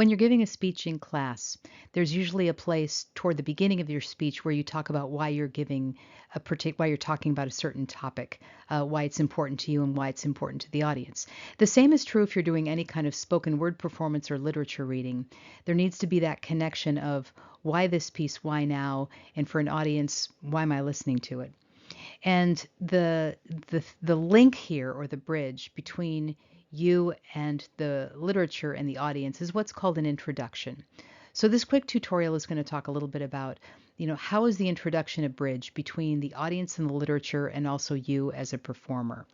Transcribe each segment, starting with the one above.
When you're giving a speech in class, there's usually a place toward the beginning of your speech where you talk about why you're giving why you're talking about a certain topic, why it's important to you and why it's important to the audience. The same is true if you're doing any kind of spoken word performance or literature reading. There needs to be that connection of why this piece, why now, and for an audience, why am I listening to it? And the link here or the bridge between you and the literature and the audience is what's called an introduction. So this quick tutorial is going to talk a little bit about, how is the introduction a bridge between the audience and the literature and also you as a performer.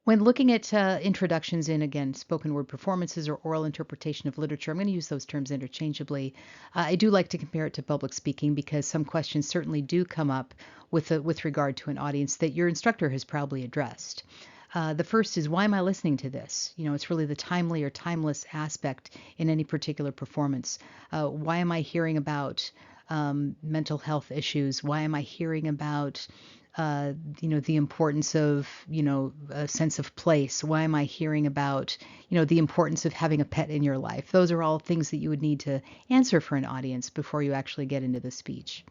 When looking at introductions in, again, spoken word performances or oral interpretation of literature, I'm going to use those terms interchangeably. I do like to compare it to public speaking because some questions certainly do come up with regard to an audience that your instructor has probably addressed. The first is, why am I listening to this? It's really the timely or timeless aspect in any particular performance. Why am I hearing about mental health issues? Why am I hearing about the importance of, a sense of place? Why am I hearing about, the importance of having a pet in your life? Those are all things that you would need to answer for an audience before you actually get into the speech.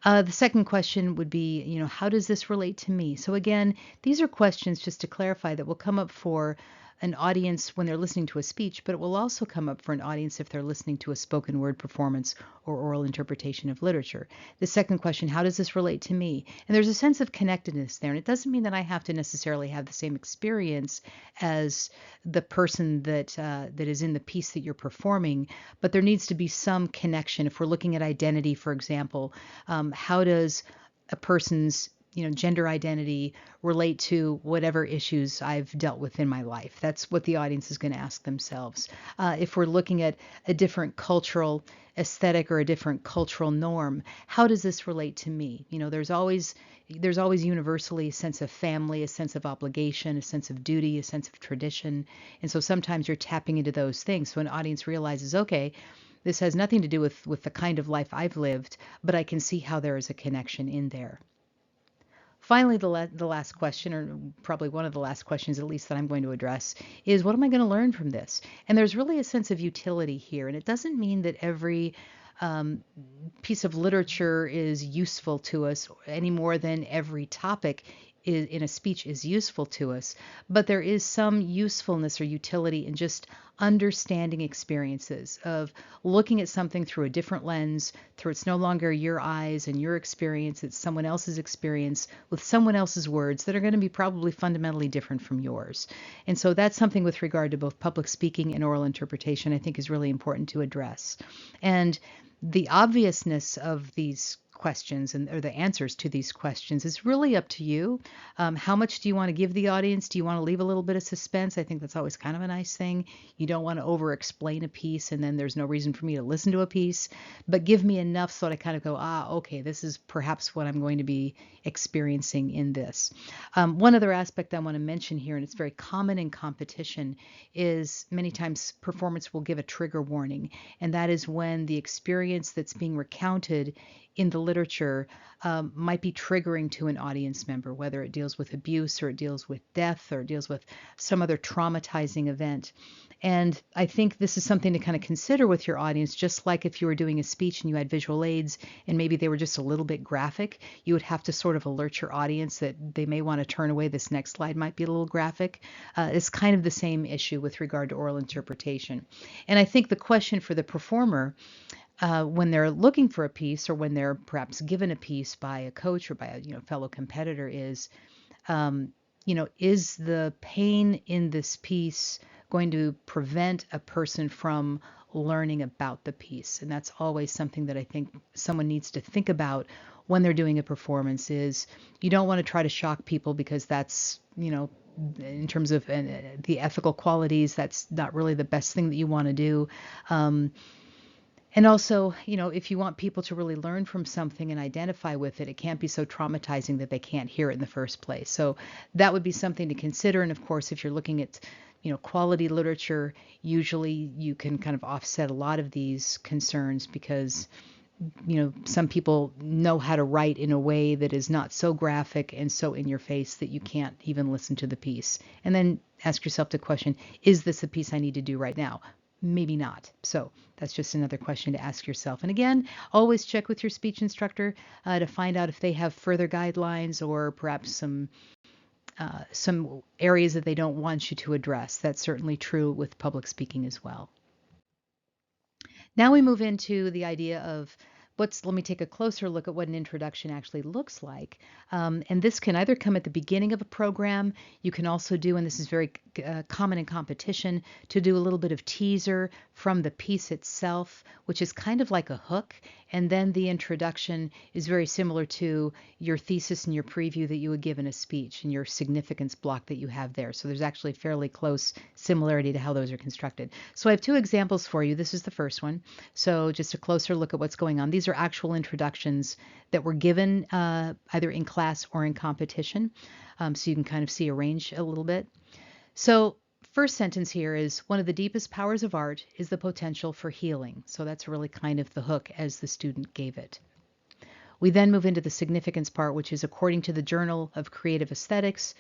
The second question would be, how does this relate to me? So again, these are questions just to clarify that will come up for an audience when they're listening to a speech, but it will also come up for an audience if they're listening to a spoken word performance or oral interpretation of literature. The second question, how does this relate to me? And there's a sense of connectedness there. And it doesn't mean that I have to necessarily have the same experience as the person that is in the piece that you're performing, but there needs to be some connection. If we're looking at identity, for example, how does a person's gender identity relate to whatever issues I've dealt with in my life? That's what the audience is going to ask themselves. If we're looking at a different cultural aesthetic or a different cultural norm, how does this relate to me? There's always universally a sense of family, a sense of obligation, a sense of duty, a sense of tradition. And so sometimes you're tapping into those things. So an audience realizes, okay, this has nothing to do with the kind of life I've lived, but I can see how there is a connection in there. Finally, the last question, or probably one of the last questions at least that I'm going to address, is what am I going to learn from this? And there's really a sense of utility here. And it doesn't mean that every um, piece of literature is useful to us any more than every topic in a speech is useful to us. But there is some usefulness or utility in just understanding experiences of looking at something through a different lens, through it's no longer your eyes and your experience, it's someone else's experience with someone else's words that are going to be probably fundamentally different from yours. And so that's something with regard to both public speaking and oral interpretation I think is really important to address. And the obviousness of these questions or the answers to these questions is really up to you. How much do you want to give the audience? Do you want to leave a little bit of suspense? I think that's always kind of a nice thing. You don't want to over explain a piece and then there's no reason for me to listen to a piece, but give me enough so that I kind of go, okay, this is perhaps what I'm going to be experiencing in this. One other aspect I want to mention here, and it's very common in competition, is many times performance will give a trigger warning, and that is when the experience that's being recounted in the literature might be triggering to an audience member, whether it deals with abuse or it deals with death or it deals with some other traumatizing event. And I think this is something to kind of consider with your audience, just like if you were doing a speech and you had visual aids and maybe they were just a little bit graphic, you would have to sort of alert your audience that they may want to turn away. This next slide might be a little graphic. It's kind of the same issue with regard to oral interpretation. And I think the question for the performer when they're looking for a piece or when they're perhaps given a piece by a coach or by a fellow competitor um, is the pain in this piece going to prevent a person from learning about the piece? And that's always something that I think someone needs to think about when they're doing a performance. Is you don't want to try to shock people because that's in terms of the ethical qualities, that's not really the best thing that you want to do. And also, if you want people to really learn from something and identify with it, it can't be so traumatizing that they can't hear it in the first place. So that would be something to consider. And of course, if you're looking at, quality literature, usually you can kind of offset a lot of these concerns because some people know how to write in a way that is not so graphic and so in your face that you can't even listen to the piece. And then ask yourself the question, is this a piece I need to do right now? Maybe not. So that's just another question to ask yourself. And again, always check with your speech instructor to find out if they have further guidelines or perhaps some areas that they don't want you to address. That's certainly true with public speaking as well. Now we move into the idea of let me take a closer look at what an introduction actually looks like. And this can either come at the beginning of a program. You can also do, and this is very common in competition, to do a little bit of teaser from the piece itself, which is kind of like a hook. And then the introduction is very similar to your thesis and your preview that you would give in a speech and your significance block that you have there. So there's actually fairly close similarity to how those are constructed. So I have two examples for you. This is the first one. So just a closer look at what's going on. These are actual introductions that were given either in class or in competition. So you can kind of see a range a little bit. So first sentence here is, one of the deepest powers of art is the potential for healing. So that's really kind of the hook as the student gave it. We then move into the significance part, which is, according to the Journal of Creative Aesthetics,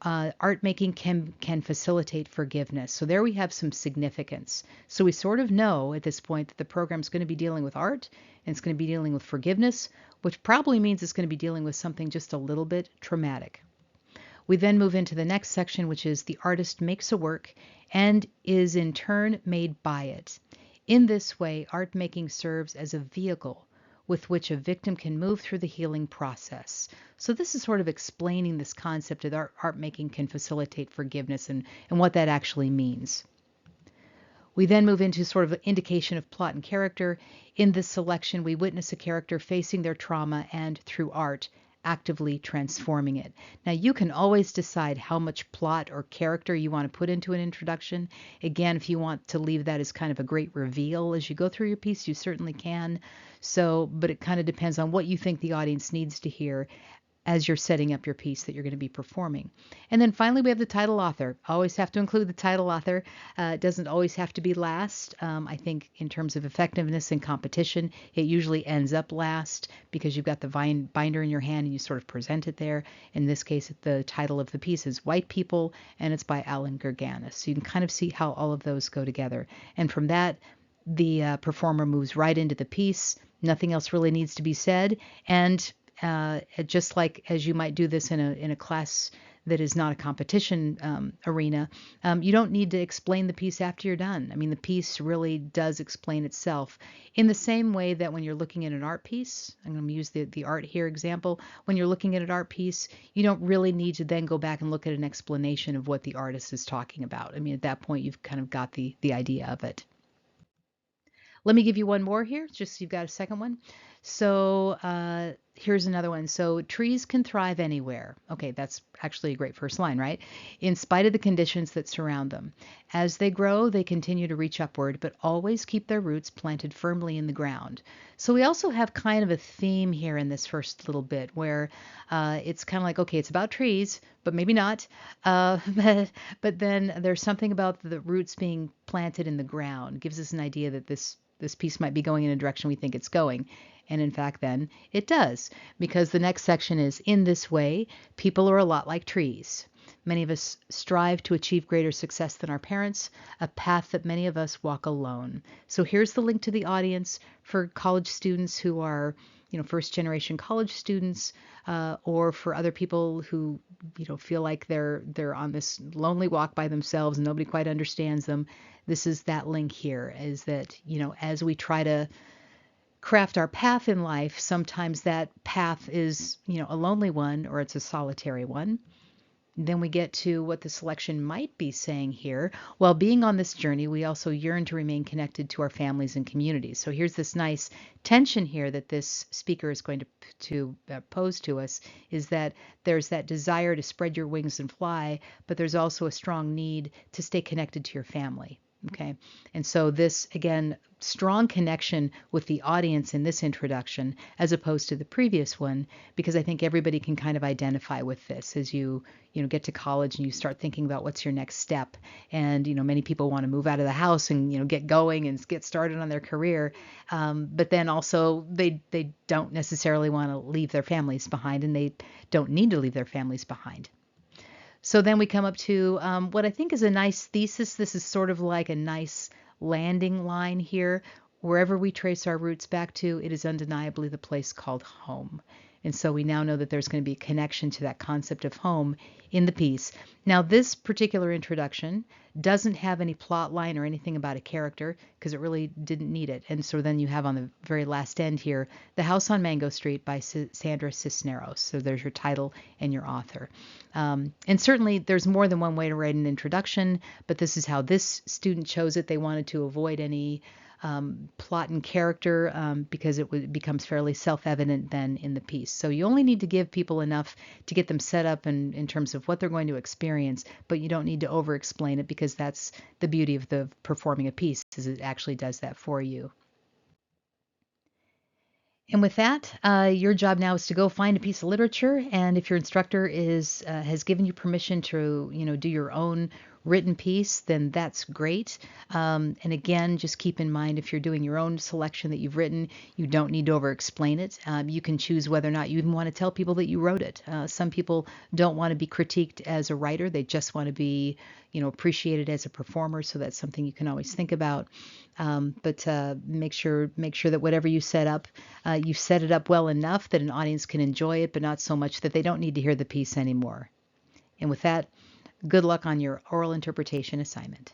art making can facilitate forgiveness. So there we have some significance. So we sort of know at this point that the program is going to be dealing with art and it's going to be dealing with forgiveness, which probably means it's going to be dealing with something just a little bit traumatic. We then move into the next section, which is the artist makes a work and is in turn made by it. In this way, art making serves as a vehicle with which a victim can move through the healing process. So this is sort of explaining this concept that art making can facilitate forgiveness and what that actually means. We then move into sort of an indication of plot and character. In this selection, we witness a character facing their trauma and, through art, actively transforming it. Now, you can always decide how much plot or character you want to put into an introduction. Again, if you want to leave that as kind of a great reveal as you go through your piece, you certainly can. So, but it kind of depends on what you think the audience needs to hear as you're setting up your piece that you're going to be performing. And then finally, we have the title author. Always have to include the title author. It doesn't always have to be last. I think in terms of effectiveness in competition, it usually ends up last because you've got the binder in your hand and you sort of present it there. In this case, the title of the piece is White People, and it's by Alan Gurganus. So you can kind of see how all of those go together. And from that, the performer moves right into the piece. Nothing else really needs to be said. And just like as you might do this in a class that is not a competition arena, you don't need to explain the piece after you're done. I mean, the piece really does explain itself in the same way that when you're looking at an art piece, I'm going to use the art here example, when you're looking at an art piece, you don't really need to then go back and look at an explanation of what the artist is talking about. I mean, at that point, you've kind of got the idea of it. Let me give you one more here, just so you've got a second one. So here's another one. So trees can thrive anywhere. Okay, that's actually a great first line, right? In spite of the conditions that surround them. As they grow, they continue to reach upward, but always keep their roots planted firmly in the ground. So we also have kind of a theme here in this first little bit where it's kind of like, okay, it's about trees, but maybe not. But then there's something about the roots being planted in the ground. It gives us an idea that this piece might be going in a direction we think it's going. And in fact, then it does, because the next section is, in this way, people are a lot like trees. Many of us strive to achieve greater success than our parents, a path that many of us walk alone. So here's the link to the audience for college students who are, first generation college students, or for other people who, feel like they're on this lonely walk by themselves and nobody quite understands them. This is that link here, is that, as we try to craft our path in life, sometimes that path is, a lonely one or it's a solitary one. Then we get to what the selection might be saying here. While being on this journey, we also yearn to remain connected to our families and communities. So here's this nice tension here that this speaker is going to pose to us, is that there's that desire to spread your wings and fly, but there's also a strong need to stay connected to your family. Okay. And so this, again, strong connection with the audience in this introduction as opposed to the previous one, because I think everybody can kind of identify with this as you get to college and you start thinking about what's your next step. And, many people want to move out of the house and, get going and get started on their career. But then also they don't necessarily want to leave their families behind, and they don't need to leave their families behind. So then we come up to what I think is a nice thesis. This is sort of like a nice landing line here. Wherever we trace our roots back to, it is undeniably the place called home. And so we now know that there's going to be a connection to that concept of home in the piece. Now, this particular introduction doesn't have any plot line or anything about a character because it really didn't need it. And so then you have on the very last end here, The House on Mango Street by Sandra Cisneros. So there's your title and your author. And certainly there's more than one way to write an introduction, but this is how this student chose it. They wanted to avoid any plot and character because it becomes fairly self-evident then in the piece. So you only need to give people enough to get them set up in terms of what they're going to experience, but you don't need to over-explain it because that's the beauty of the performing a piece is it actually does that for you. And with that, your job now is to go find a piece of literature, and if your instructor is has given you permission to, do your own written piece, then that's great. And again, just keep in mind if you're doing your own selection that you've written, you don't need to over-explain it. You can choose whether or not you even want to tell people that you wrote it. Some people don't want to be critiqued as a writer; they just want to be, appreciated as a performer. So that's something you can always think about. But make sure that whatever you set it up well enough that an audience can enjoy it, but not so much that they don't need to hear the piece anymore. And with that, good luck on your oral interpretation assignment.